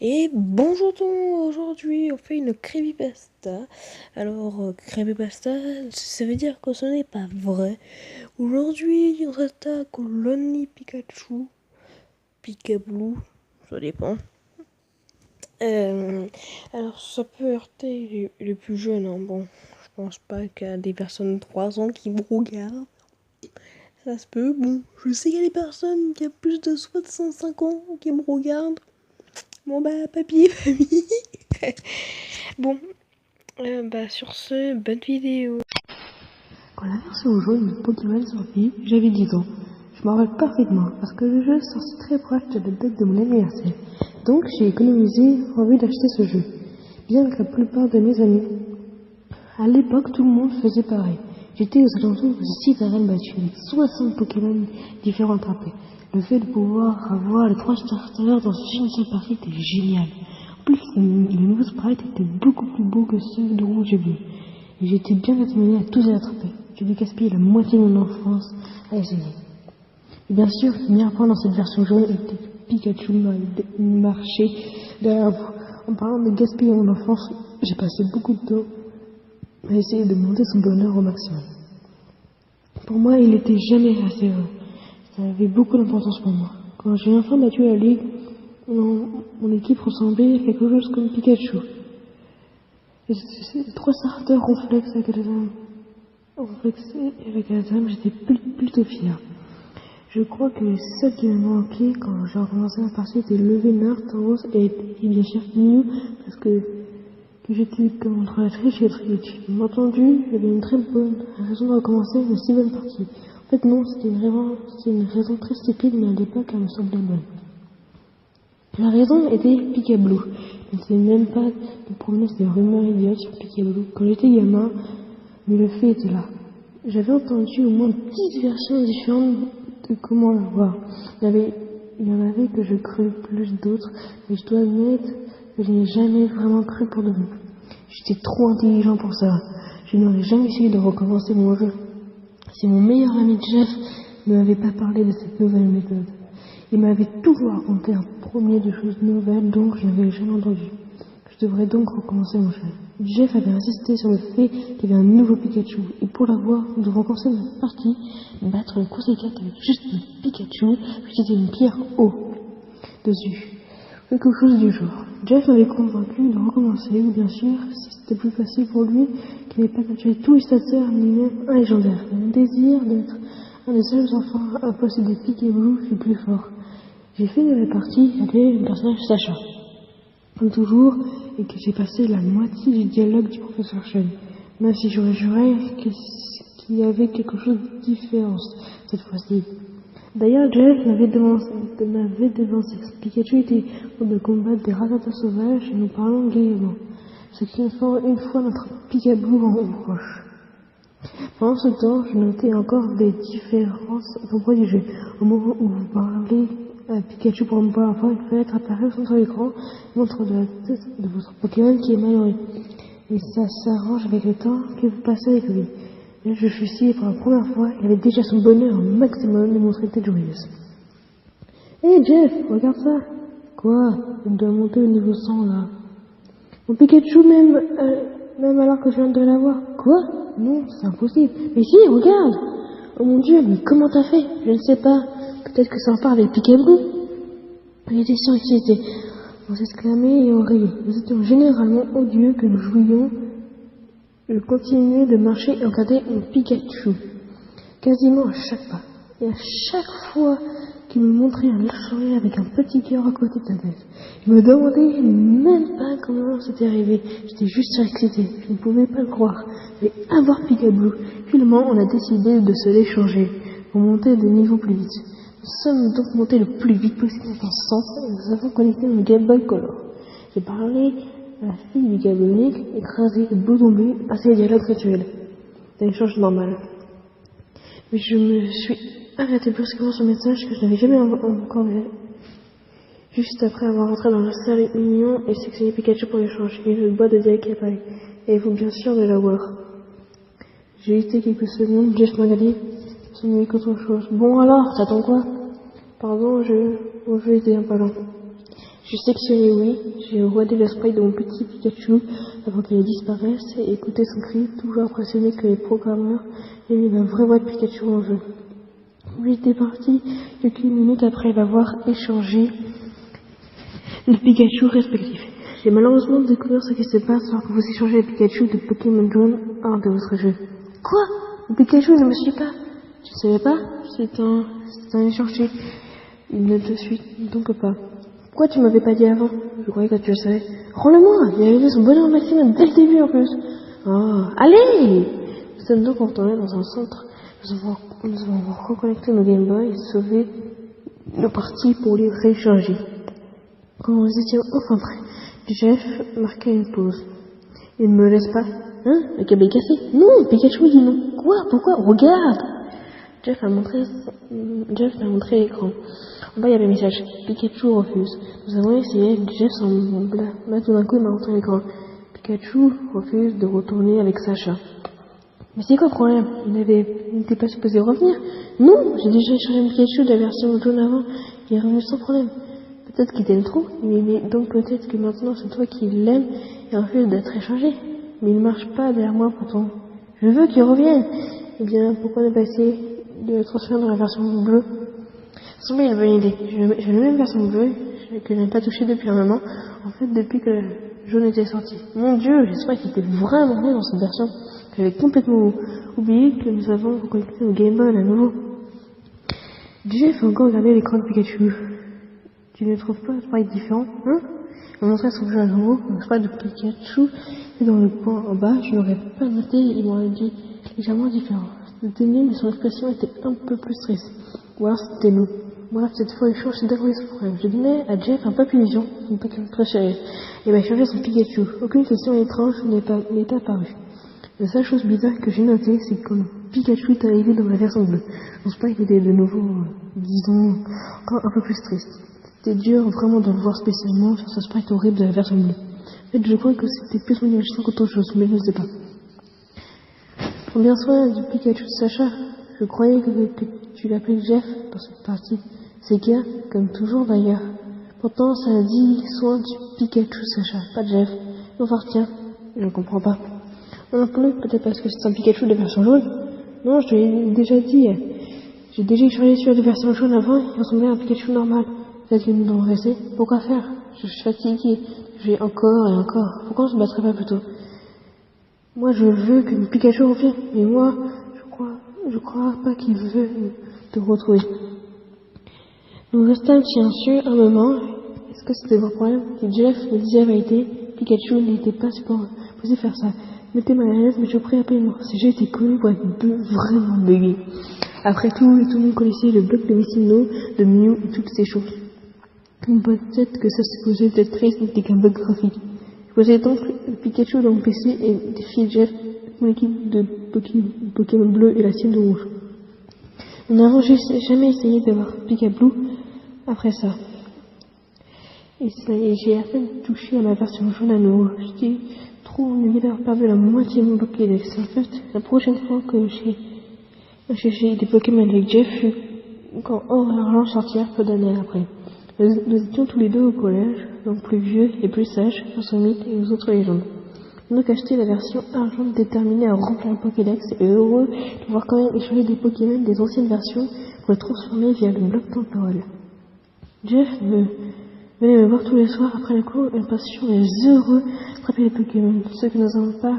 Et bonjour tout le monde, aujourd'hui on fait une creepypasta. Alors creepypasta, ça veut dire que ce n'est pas vrai. Aujourd'hui on s'attaque au Lonely Pikachu, Pikablue, ça dépend. Alors ça peut heurter les plus jeunes, hein. Bon, je pense pas qu'il y a des personnes de 3 ans qui me regardent. Ça se peut, bon, je sais qu'il y a des personnes qui ont plus de 65 ans qui me regardent. Bon bah papier, famille. Bon, sur ce, bonne vidéo. Quand la version jaune de Pokémon est sortie, j'avais 10 ans. Je m'en rappelle parfaitement parce que le jeu est sorti très proche de la date de mon anniversaire. Donc j'ai économisé en vue d'acheter ce jeu. Bien que la plupart de mes amis, à l'époque, tout le monde faisait pareil. J'étais aux alentours de 6 arènes battues avec 60 Pokémon différents attrapés. Le fait de pouvoir avoir les 3 starters dans une seule partie était génial. En plus, les nouveaux sprites étaient beaucoup plus beaux que ceux de rouge et bleu. Et j'étais bien déterminé à tous les attraper. J'ai dû gaspiller la moitié de mon enfance à essayer. Et bien sûr, le meilleur point dans cette version jaune était que Pikachu m'a marché derrière vous. En parlant de gaspiller mon enfance, j'ai passé beaucoup de temps à essayer de monter son bonheur au maximum. Pour moi, il n'était jamais assez heureux. Ça avait beaucoup d'importance pour moi. Quand j'ai enfin battu la ligue, mon équipe ressemblait à quelque chose comme Pikachu. Et ces 3 starters avec la dame, j'étais plutôt fier. Je crois que les seuls qui me manquaient quand j'ai recommencé la partie étaient Levenard, Tauros et bien sûr Mew, parce que j'étais comme entre la triche et la triche. Bien entendu, j'avais une très bonne raison de recommencer une si bonne partie. En fait non, c'était une raison très stupide, mais à l'époque elle me semblait bonne. La raison était Pikablue. Je ne sais même pas de provenance des rumeurs idiotes sur Pikablue. Quand j'étais gamin, mais le fait était là. J'avais entendu au moins 10 versions différentes de comment le voir. Il y en avait que je crus plus d'autres, mais je dois admettre que je n'ai jamais vraiment cru pour de vrai. J'étais trop intelligent pour ça. Je n'aurais jamais essayé de recommencer mon jeu si mon meilleur ami Jeff ne m'avait pas parlé de cette nouvelle méthode. Il m'avait toujours raconté un premier de choses nouvelles dont je n'avais jamais entendu. Je devrais donc recommencer mon jeu. Jeff avait insisté sur le fait qu'il y avait un nouveau Pikachu, et pour l'avoir, nous devons commencer notre partie, battre le conseil 4 avec juste le Pikachu, puis jeter une pierre haut dessus. Quelque chose du genre. Jeff m'avait convaincu de recommencer, ou bien sûr, si c'était plus facile pour lui, qu'il n'avait pas capturé tous les starters, ni même un légendaire. Mon désir d'être un des seuls enfants à posséder Pikablue fut plus fort. J'ai fait de la partie avec le personnage Sacha, comme toujours, et que j'ai passé la moitié du dialogue du professeur Chen, même si j'aurais juré qu'il y avait quelque chose de différent cette fois-ci. D'ailleurs, Jeff m'avait devancé. Pikachu était pour de combattre des ratatas sauvages et nous parlons gaieusement. Ce qui une fois notre Pikablue en haut roche. Pendant ce temps, je notais encore des différences au propos du jeu. Au moment où vous parlez à Pikachu pour une première fois, il peut être apparu sur l'écran, montre de la tête de votre Pokémon qui est malheureux. Et ça s'arrange avec le temps que vous passez avec lui. Là, je suis ici pour la première fois, il avait déjà son bonheur au maximum et montrait une tête joyeuse. Hé Jeff, regarde ça. Quoi? Il doit monter au niveau 100 là. Mon Pikachu même alors que je viens de l'avoir. Quoi? Non, c'est impossible. Mais si, regarde. Oh mon Dieu, mais comment t'as fait? Je ne sais pas. Peut-être que ça en parle avec Pikablue. Il était surexcité. On s'exclamait et on riait. Nous étions généralement odieux que nous jouions. Je continuais de marcher et regarder mon Pikachu. Quasiment à chaque pas. Et à chaque fois qu'il me montrait un sourire avec un petit cœur à côté de sa tête. Je me demandais même pas comment c'était arrivé. J'étais juste surexcité. Je ne pouvais pas le croire. Mais avoir Pikablue. Finalement, on a décidé de se l'échanger pour monter de niveau plus vite. Nous sommes donc montés le plus vite possible en 100 et nous avons connecté mon Game Boy Color. J'ai parlé à la fille du Gabonique, écrasée, de bout tombé, à ses dialogues rituels. C'est l'échange normal. Mais je me suis arrêté brusquement sur le message que je n'avais jamais encore vu. Juste après avoir rentré dans la salle mignon et sélectionné Pikachu pour l'échange, et le bois de dialogue qui apparaît. Et vous bien sûr de l'avoir. J'ai hésité quelques secondes, Jeff m'a dit, ce n'est qu'autre chose. Bon alors, t'attends quoi? Pardon, Mon jeu était un peu lent. Je sectionnais oui, j'ai rodé le sprite de mon petit Pikachu avant qu'elle disparaisse et écouté son cri, toujours impressionné que les programmeurs aient mis la vraie voix de Pikachu en jeu. Lui était parti quelques minutes après l'avoir échangé les Pikachu respectifs. J'ai malheureusement découvert ce qui se passe lorsque vous échangez les Pikachu de Pokémon Jaune hors de votre jeu. Quoi? Le Pikachu ne me suit pas. Tu ne savais pas? C'est un échangé. Il ne te suit donc pas. Pourquoi tu m'avais pas dit avant? Je croyais que tu le savais. Rends-le-moi! Il a élevé son bonheur maximum dès le début en plus. Oh, allez! Nous sommes donc retournés dans un centre. Nous avons reconnecté nos Game Boy et sauvé nos parties pour les rééchanger. Quand nous étions enfin prêts, Jeff marquait une pause. Il ne me laisse pas. Hein? Le câble est cassé? Non, Pikachu dit non. Quoi? Pourquoi? Regarde! Jeff a montré l'écran. En bas, il y avait un message. Pikachu refuse. Nous avons essayé, Jeff semble là, tout d'un coup, il m'a montré l'écran. Pikachu refuse de retourner avec Sacha. Mais c'est quoi le problème? Il n'était pas supposé revenir? Non, j'ai déjà échangé un Pikachu de la version jaune avant. Il est revenu sans problème. Peut-être qu'il t'aime trop, donc peut-être que maintenant c'est toi qui l'aimes et refuse d'être échangé. Mais il ne marche pas derrière moi pourtant. Je veux qu'il revienne. Eh bien, pourquoi ne pas essayer de le transférer dans la version bleue? Ça semble une bonne idée. J'ai la même version bleue que je n'ai pas touchée depuis un moment. En fait, depuis que le jaune était sorti. Mon Dieu, j'espère qu'il était vraiment bien dans cette version. J'avais complètement oublié que nous avons reconnecté au Game Boy à nouveau. Jeff a encore regardé l'écran de Pikachu. Tu ne trouves pas un sprite différent, hein? Il m'a montré son jeu à nouveau, un sprite de Pikachu, et dans le coin en bas, je n'aurais pas noté, il m'aurait dit légèrement différent. C'était mieux, mais son expression était un peu plus stressée. Ou alors c'était nous. Bref, cette fois, il change d'avouer ce problème. Je donnais à Jeff un papillon, son Pokémon préféré. Il m'a changé son Pikachu. Aucune question étrange n'est apparue. La seule chose bizarre que j'ai notée, c'est que quand Pikachu est arrivé dans la version bleue, son sprite était de nouveau, disons, encore un peu plus triste. C'était dur vraiment de le voir spécialement sur ce sprite horrible de la version bleue. En fait, je crois que c'était plus mon imagination qu'autre chose, mais je ne sais pas. Combien soin du Pikachu de Sacha? Je croyais que tu l'appelais Jeff dans cette partie. C'est gars, comme toujours d'ailleurs. Pourtant, ça a dit soin du Pikachu de Sacha, pas Jeff. Enfin, tiens, je ne comprends pas. Non plus, peut-être parce que c'est un Pikachu de version jaune. Non, je te l'ai déjà dit. J'ai déjà échangé sur la version jaune avant, il ressemblait à un Pikachu normal. Peut-être qu'il nous devrait rester. Pourquoi faire? Je suis fatigué. J'ai encore et encore. Pourquoi on se battrait pas plutôt? Moi, je veux que le Pikachu revienne. Mais moi, je crois pas qu'il veut te retrouver. Nous restâmes silencieux un moment. Est-ce que c'était votre problème? Si Jeff me disait la vérité, Pikachu n'était pas supposé faire ça. Mettez mal à l'aise, mais je prie rapidement. Ce jeu était connu pour être vraiment bugué. Après tout le monde connaissait le bug de Missino, de Mew et toutes ces choses. Peut-être que ça supposait être triste, n'était qu'un bug graphique. Je posais donc le Pikachu dans mon PC et défiais Jeff, mon équipe de Pokémon bleu et la sienne de rouge. Nous n'avons jamais essayé d'avoir Pikachu après ça. Et j'ai à peine touché à ma version jaune à nouveau. J'étais trop ennuyé d'avoir perdu la moitié de mon Pokédex. En fait, la prochaine fois que j'ai cherché des Pokémon avec Jeff fut quand Or et Argent sortirent peu d'années après. Nous étions tous les deux au collège, donc plus vieux et plus sages, face aux mythes et aux autres légendes. Nous avons acheté la version Argent déterminée à remplir le Pokédex et heureux de pouvoir quand même échanger des Pokémon des anciennes versions pour les transformer via le bloc temporel. Jeff venait me voir tous les soirs après le cours, impatient et heureux d'attraper les Pokémon. Ceux que nous n'avons pas,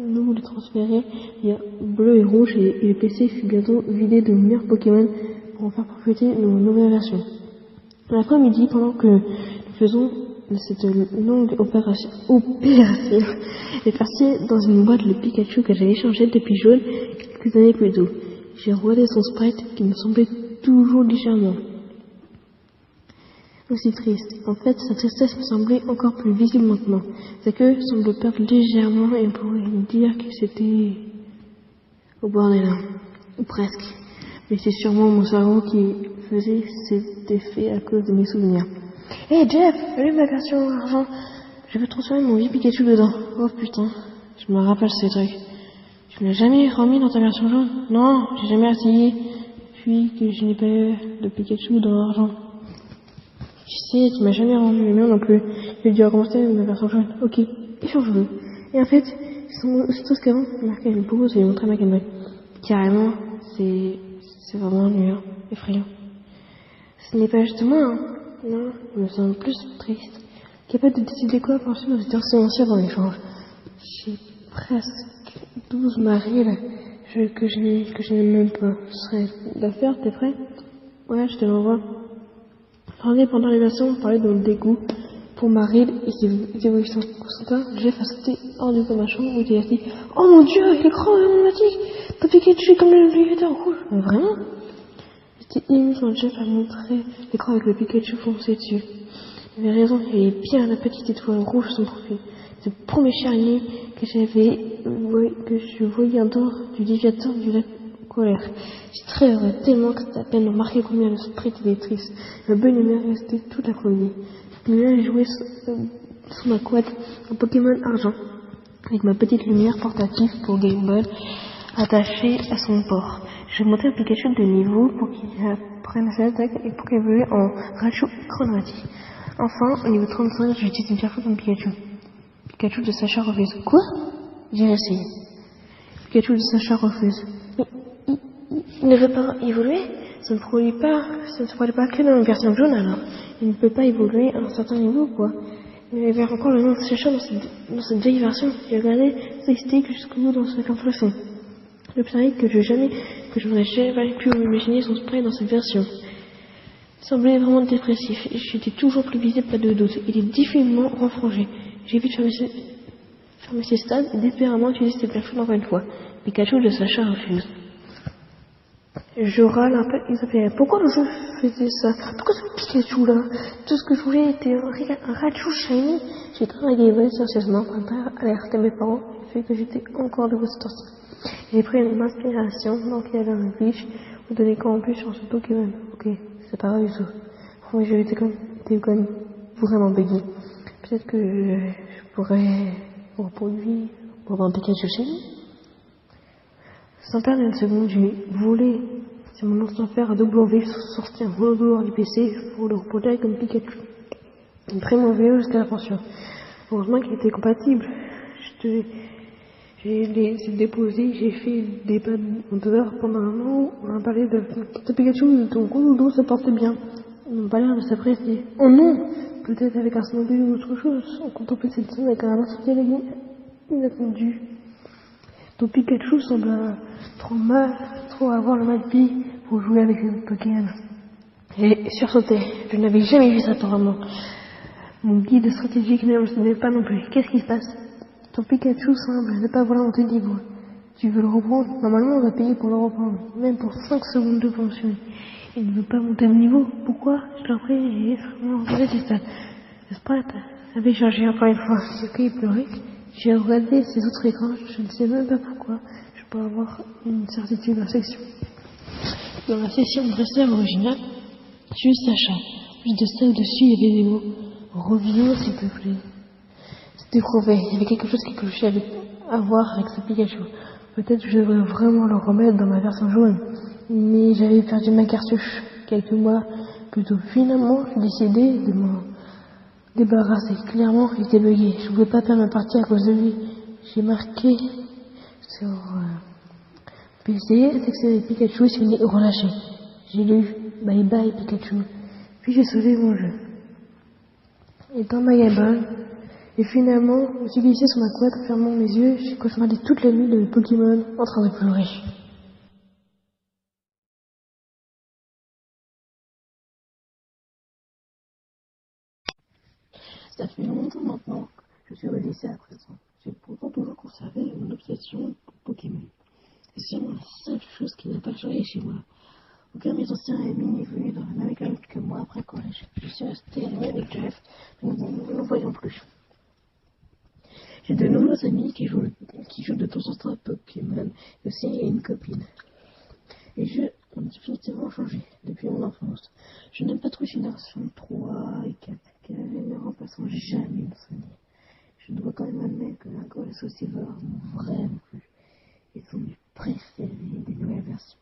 nous les transférer via bleu et rouge et le PC fut bientôt vidé de meilleurs Pokémon pour en faire profiter de nos nouvelles versions. L'après-midi, pendant que nous faisons cette longue opération, j'ai passé dans une boîte le Pikachu que j'avais échangé depuis jaune quelques années plus tôt. J'ai regardé son sprite qui me semblait toujours légèrement aussi triste. En fait, sa tristesse me semblait encore plus visible maintenant. Sa queue semble perdre légèrement et on pourrait dire que c'était au bord des larmes. Ou presque. Mais c'est sûrement mon cerveau qui faisait cet effet à cause de mes souvenirs. Hey Jeff, allume ma version argent. Je veux transformer mon vieux Pikachu dedans. Oh putain, je me rappelle ces trucs. Tu me l'as jamais remis dans ta version jaune? Non, j'ai jamais essayé. Puis que je n'ai pas eu de Pikachu dans l'argent. Je sais, tu m'as jamais rendu les miens non plus. J'ai dû recommencer ma version jaune. Ok, échange-le. Et en fait, c'est tout ce qu'avant, marqué une pause et montrer ma Game Boy. Carrément, c'est vraiment ennuyant, effrayant. Ce n'est pas juste moi, hein. Non, je me sens plus triste. Capable de décider quoi penser dans cette ancienne dans l'échange. J'ai presque 12 maris là, que je n'aime même pas. Ce serait d'affaire, t'es prêt? Ouais, je te l'envoie. Parler pendant l'évasion, parler de mon dégoût pour Marie et ses évolutions. Constantin, Jeff a sauté hors du ma chambre où il a dit oh mon dieu, l'écran est automatique! T'as piqué dessus comme le navigateur rouge! Mais vraiment? J'étais ému quand Jeff a montré l'écran avec le Pikachu foncé dessus. Il avait raison, il y avait bien la petite étoile rouge sur son profil. C'est le premier charnier que je voyais en dehors du déviateur du lac colère. J'étais très heureux, tellement que c'était à peine remarqué combien le sprite était triste. Ma bonne humeur restait toute l'après-midi. J'ai joué sous ma couette un Pokémon argent, avec ma petite lumière portative pour Game Boy attachée à son port. J'ai monté un Pikachu de niveau pour qu'il apprenne ses attaques et pour qu'il évolue en Raichu chromatique. Enfin, au niveau 35, j'utilise une fois comme Pikachu. Pikachu de Sacha refuse. Quoi? J'ai essayé. Pikachu de Sacha refuse. Il ne veut pas évoluer? Ça ne se produit pas que dans une version jaune alors. Il ne peut pas évoluer à un certain niveau, quoi. Il y avait encore le nom de Sacha dans cette vieille version. J'ai regardé statistiques jusqu'au bout dans cette impression. J'observais que je n'aurais jamais pu imaginer son spray dans cette version. Il semblait vraiment dépressif. J'étais toujours plus visible, pas de doute. Il est difficilement renfrangé. J'ai vite fermé ses stades et désespérément utilisé ses plafonds encore une fois. Pikachu de Sacha refuse. Je râle un peu, il s'appelait pourquoi le jeu faisait ça? Pourquoi ce Pikachu là? Tout ce que je voulais était un Raichu shiny. J'ai travaillé sérieusement pour ne pas alerter mes parents, le fait que j'étais encore de cette sortie. J'ai pris une inspiration, donc il y avait un glitch, vous donnez campus sur ce Pokémon. Ok, c'est pas grave du tout. Moi j'ai été comme vraiment buggy. Peut-être que je pourrais reproduire pour avoir un Pikachu shiny. Sans perdre une seconde, j'ai volé. C'est mon ancien frère à W sorti un volant dehors du PC pour le reproduire comme Pikachu. Il pris mon vélo jusqu'à la pension. Heureusement qu'il était compatible. J'ai déposé, j'ai fait des pas dehors pendant un moment où on a parlé de Pikachu de ton gros dodo se portait bien. On n'a pas l'air de s'apprécier. Oh non! Peut-être avec un snowball ou autre chose. On contemplait cette scène avec un instinct inattendu. Ton Pikachu semble trop avoir le mal de vie pour jouer avec les Pokémon. J'ai sursauté. Je n'avais jamais vu ça apparemment. Mon guide stratégique ne me savait pas non plus. Qu'est-ce qui se passe? Ton Pikachu semble ne pas vouloir monter de niveau. Tu veux le reprendre? Normalement, on va payer pour le reprendre. Même pour 5 secondes de pension. Il ne veut pas monter de niveau. Pourquoi? Je t'en prie, j'ai extrêmement regardé tes stats. Le sprite avait changé encore une fois. C'est qu'il pleurait. J'ai regardé ses autres écrans. Je ne sais même pas pourquoi. Je peux avoir une certitude dans la section. Dans la session de dresseur originale, juste Sacha. Juste de ça au-dessus, il y avait des mots. Reviens, s'il te plaît. C'était prouvé. Il y avait quelque chose qui clochait à voir avec ce Pikachu. Peut-être que je devrais vraiment le remettre dans ma version jaune. Mais j'avais perdu ma cartouche quelques mois plus tôt. Finalement, j'ai décidé de m'en débarrasser. Clairement, il était bugué. Je ne pouvais pas perdre ma partie à cause de lui. J'ai marqué sur PC, section de Pikachu, c'est relâché. J'ai lu Bye Bye Pikachu. Puis j'ai sauvé mon jeu. Et dans ma Game Boy, et finalement, je me suis glissé sur ma couette en fermant mes yeux. J'ai cauchemardé toute la nuit de Pokémon en train de pleurer. Ça fait longtemps maintenant que je suis redessé à présent. J'ai pourtant toujours conservé mon obsession pour Pokémon. C'est sûrement la seule chose qui n'a pas changé chez moi. Aucun de mes anciens amis n'est venu dans la même école que moi après collège. Je suis resté ami avec Jeff, mais nous ne nous voyons plus. J'ai de nouveaux amis qui jouent de temps en temps à Pokémon, et aussi une copine. Les jeux ont définitivement changé depuis mon enfance. Je n'aime pas trop Génération 3 et 4, car elles ne remplaceront jamais mon souvenir. Je dois quand même admettre que Lingo et Silver m'ont vraiment plu. Ils sont mes préférés des nouvelles versions.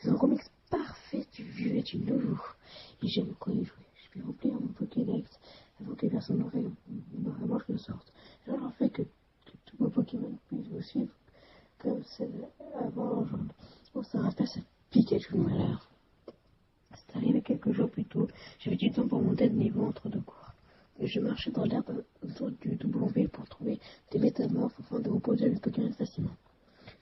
Ils ont un remix parfait du vieux et du nouveau. Et j'aime beaucoup y jouer. puis remplir mon Pokédex avant que personne n'en fait vraiment je le sorte. Genre en fait que tous vos Pokémon puissent vous suivre comme c'est avant. Genre, bon, ça reste assez Pikachu de malheur. C'est arrivé quelques jours plus tôt. J'avais du temps pour monter de niveau entre deux cours. Et je marchais dans l'herbe autour du W pour trouver des métamorphes afin de reproduire les Pokémon facilement.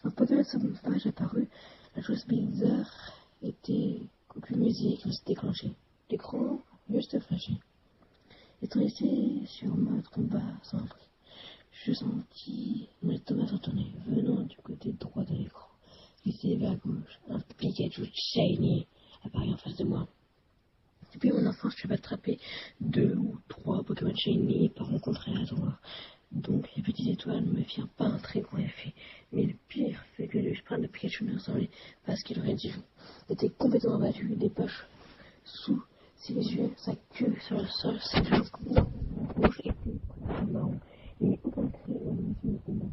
Un Pokémon sur mon page apparu. La chose bizarre était qu'aucune musique ne se déclenchait. L'écran juste flashé. Étant resté sur ma combat sans bruit, je sentis mon estomac retourner venant du côté droit de l'écran. Glissé vers gauche, un Pikachu shiny apparut en face de moi. Depuis mon enfance, je vais attraper 2 ou 3 Pokémon shiny par rencontrer à hasard. Donc les petites étoiles ne me firent pas un très grand effet. Mais le pire, c'est que le sprint de Pikachu ne ressemblait pas à ce qu'il aurait dit. Il était complètement abattu, des poches sous ses yeux, sa queue sur le sol, ses jambes rouges étaient marron. Il n'y a aucun cri au milieu du combat.